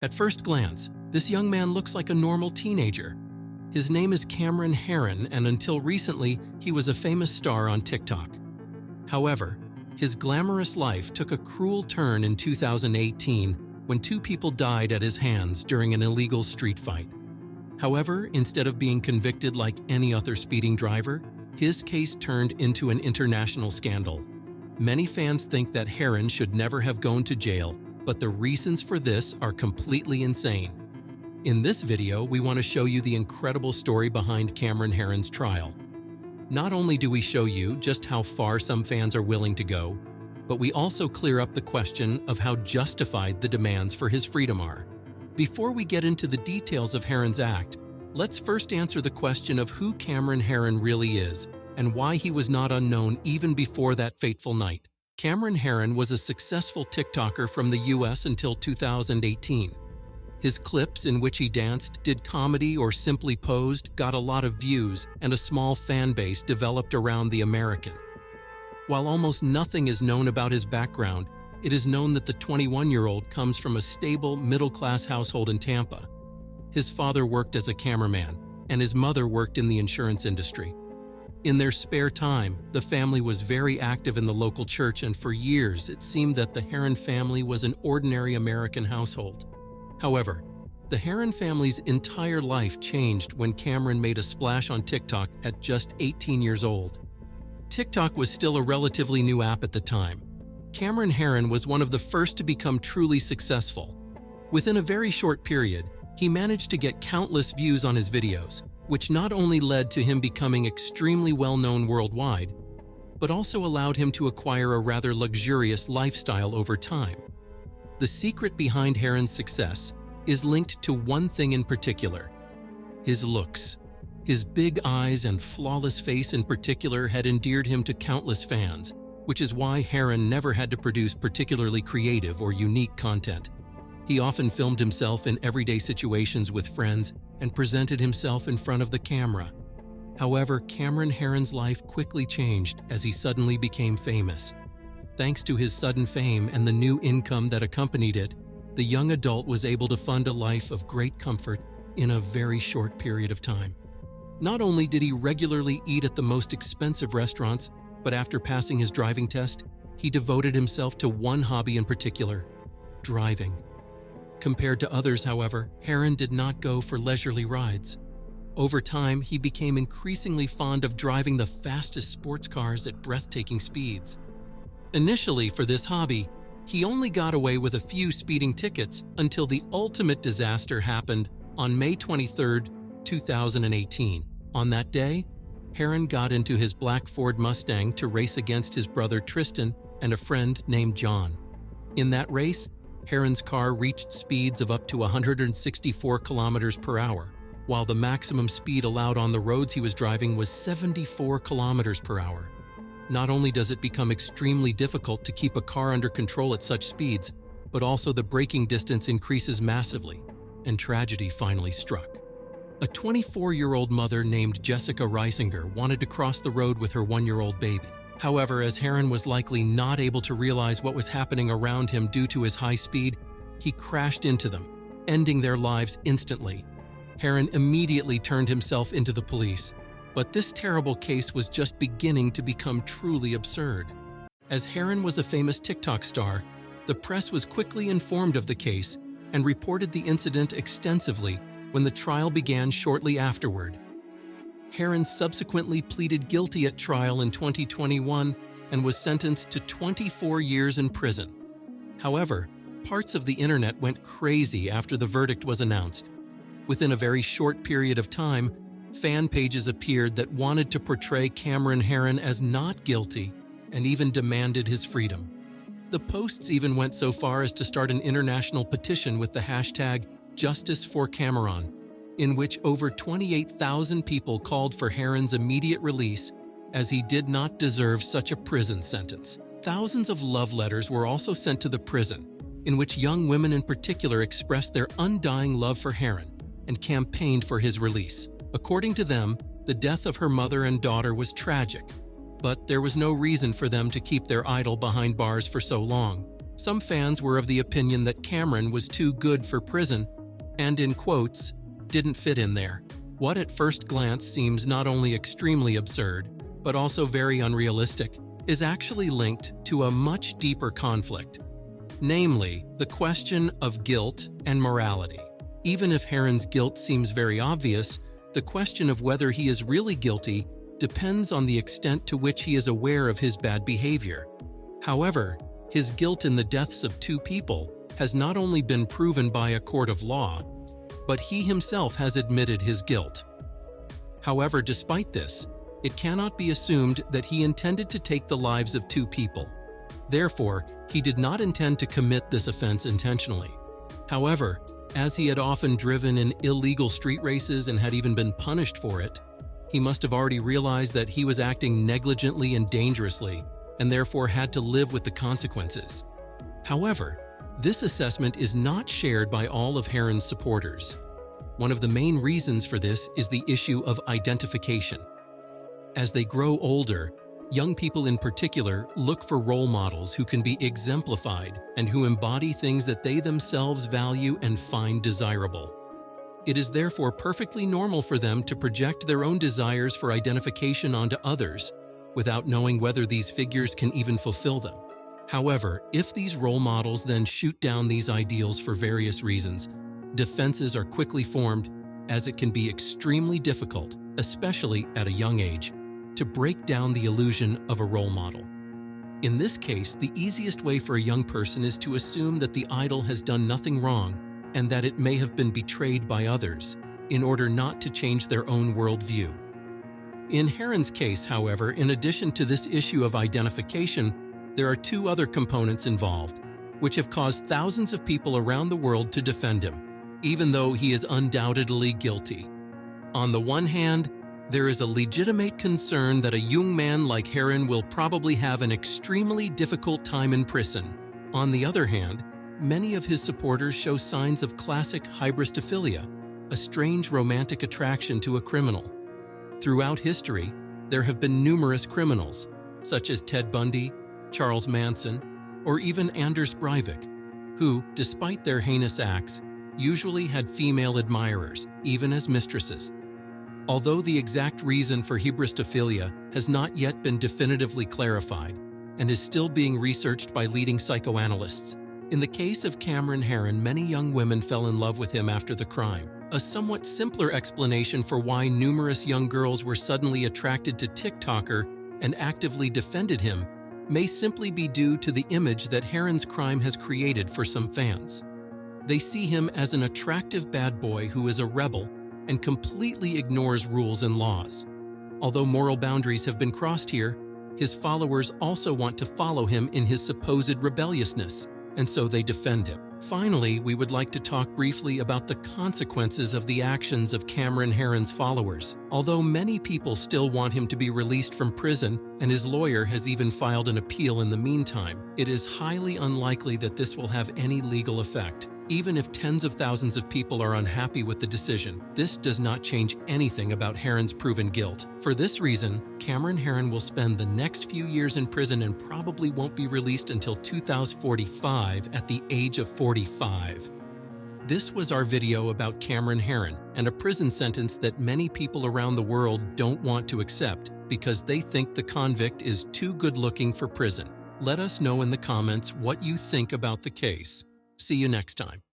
At first glance, this young man looks like a normal teenager. His name is Cameron Herron, and until recently, he was a famous star on TikTok. However, his glamorous life took a cruel turn in 2018 when two people died at his hands during an illegal street fight. However, instead of being convicted like any other speeding driver, his case turned into an international scandal. Many fans think that Herron should never have gone to jail, but the reasons for this are completely insane. In this video, we want to show you the incredible story behind Cameron Herron's trial. Not only do we show you just how far some fans are willing to go, but we also clear up the question of how justified the demands for his freedom are. Before we get into the details of Herron's act, let's first answer the question of who Cameron Herron really is and why he was not unknown even before that fateful night. Cameron Herron was a successful TikToker from the US until 2018. His clips in which he danced, did comedy, or simply posed got a lot of views, and a small fan base developed around the American. While almost nothing is known about his background, it is known that the 21-year-old comes from a stable, middle-class household in Tampa. His father worked as a cameraman, and his mother worked in the insurance industry. In their spare time, the family was very active in the local church, and for years it seemed that the Herron family was an ordinary American household. However, the Herron family's entire life changed when Cameron made a splash on TikTok at just 18 years old. TikTok was still a relatively new app at the time. Cameron Herron was one of the first to become truly successful. Within a very short period, he managed to get countless views on his videos, which not only led to him becoming extremely well-known worldwide, but also allowed him to acquire a rather luxurious lifestyle over time. The secret behind Herron's success is linked to one thing in particular: his looks. His big eyes and flawless face in particular had endeared him to countless fans, which is why Herron never had to produce particularly creative or unique content. He often filmed himself in everyday situations with friends and presented himself in front of the camera. However, Cameron Herron's life quickly changed as he suddenly became famous. Thanks to his sudden fame and the new income that accompanied it, the young adult was able to fund a life of great comfort in a very short period of time. Not only did he regularly eat at the most expensive restaurants, but after passing his driving test, he devoted himself to one hobby in particular: driving. Compared to others, however, Herron did not go for leisurely rides. Over time, he became increasingly fond of driving the fastest sports cars at breathtaking speeds. Initially, for this hobby, he only got away with a few speeding tickets until the ultimate disaster happened on May 23, 2018. On that day, Herron got into his black Ford Mustang to race against his brother Tristan and a friend named John. In that race, Herron's car reached speeds of up to 164 kilometers per hour, while the maximum speed allowed on the roads he was driving was 74 kilometers per hour. Not only does it become extremely difficult to keep a car under control at such speeds, but also the braking distance increases massively, and tragedy finally struck. A 24-year-old mother named Jessica Reisinger wanted to cross the road with her 1-year-old baby. However, as Herron was likely not able to realize what was happening around him due to his high speed, he crashed into them, ending their lives instantly. Herron immediately turned himself into the police, but this terrible case was just beginning to become truly absurd. As Herron was a famous TikTok star, the press was quickly informed of the case and reported the incident extensively when the trial began shortly afterward. Herron subsequently pleaded guilty at trial in 2021 and was sentenced to 24 years in prison. However, parts of the internet went crazy after the verdict was announced. Within a very short period of time, fan pages appeared that wanted to portray Cameron Herron as not guilty and even demanded his freedom. The posts even went so far as to start an international petition with the hashtag #JusticeForCameron, in which over 28,000 people called for Herron's immediate release, as he did not deserve such a prison sentence. Thousands of love letters were also sent to the prison, in which young women in particular expressed their undying love for Herron and campaigned for his release. According to them, the death of her mother and daughter was tragic, but there was no reason for them to keep their idol behind bars for so long. Some fans were of the opinion that Cameron was too good for prison and, in quotes, didn't fit in there. What at first glance seems not only extremely absurd, but also very unrealistic, is actually linked to a much deeper conflict, namely the question of guilt and morality. Even if Heron's guilt seems very obvious, the question of whether he is really guilty depends on the extent to which he is aware of his bad behavior. However, his guilt in the deaths of 2 people has not only been proven by a court of law, but he himself has admitted his guilt. However, despite this, it cannot be assumed that he intended to take the lives of 2 people. Therefore, he did not intend to commit this offense intentionally. However, as he had often driven in illegal street races and had even been punished for it, he must have already realized that he was acting negligently and dangerously, and therefore had to live with the consequences. However, this assessment is not shared by all of Heron's supporters. One of the main reasons for this is the issue of identification. As they grow older, young people in particular look for role models who can be exemplified and who embody things that they themselves value and find desirable. It is therefore perfectly normal for them to project their own desires for identification onto others, without knowing whether these figures can even fulfill them. However, if these role models then shoot down these ideals for various reasons, defenses are quickly formed, as it can be extremely difficult, especially at a young age, to break down the illusion of a role model. In this case, the easiest way for a young person is to assume that the idol has done nothing wrong and that it may have been betrayed by others, in order not to change their own worldview. In Heron's case, however, in addition to this issue of identification, there are 2 other components involved, which have caused thousands of people around the world to defend him, even though he is undoubtedly guilty. On the one hand, there is a legitimate concern that a young man like Heron will probably have an extremely difficult time in prison. On the other hand, many of his supporters show signs of classic hybristophilia, a strange romantic attraction to a criminal. Throughout history, there have been numerous criminals, such as Ted Bundy, Charles Manson, or even Anders Breivik, who, despite their heinous acts, usually had female admirers, even as mistresses. Although the exact reason for hybristophilia has not yet been definitively clarified and is still being researched by leading psychoanalysts, in the case of Cameron Heron, many young women fell in love with him after the crime. A somewhat simpler explanation for why numerous young girls were suddenly attracted to TikToker and actively defended him may simply be due to the image that Heron's crime has created for some fans. They see him as an attractive bad boy who is a rebel and completely ignores rules and laws. Although moral boundaries have been crossed here, his followers also want to follow him in his supposed rebelliousness, and so they defend him. Finally, we would like to talk briefly about the consequences of the actions of Cameron Heron's followers. Although many people still want him to be released from prison, and his lawyer has even filed an appeal in the meantime, it is highly unlikely that this will have any legal effect. Even if tens of thousands of people are unhappy with the decision, this does not change anything about Heron's proven guilt. For this reason, Cameron Heron will spend the next few years in prison and probably won't be released until 2045 at the age of 45. This was our video about Cameron Heron and a prison sentence that many people around the world don't want to accept because they think the convict is too good-looking for prison. Let us know in the comments what you think about the case. See you next time.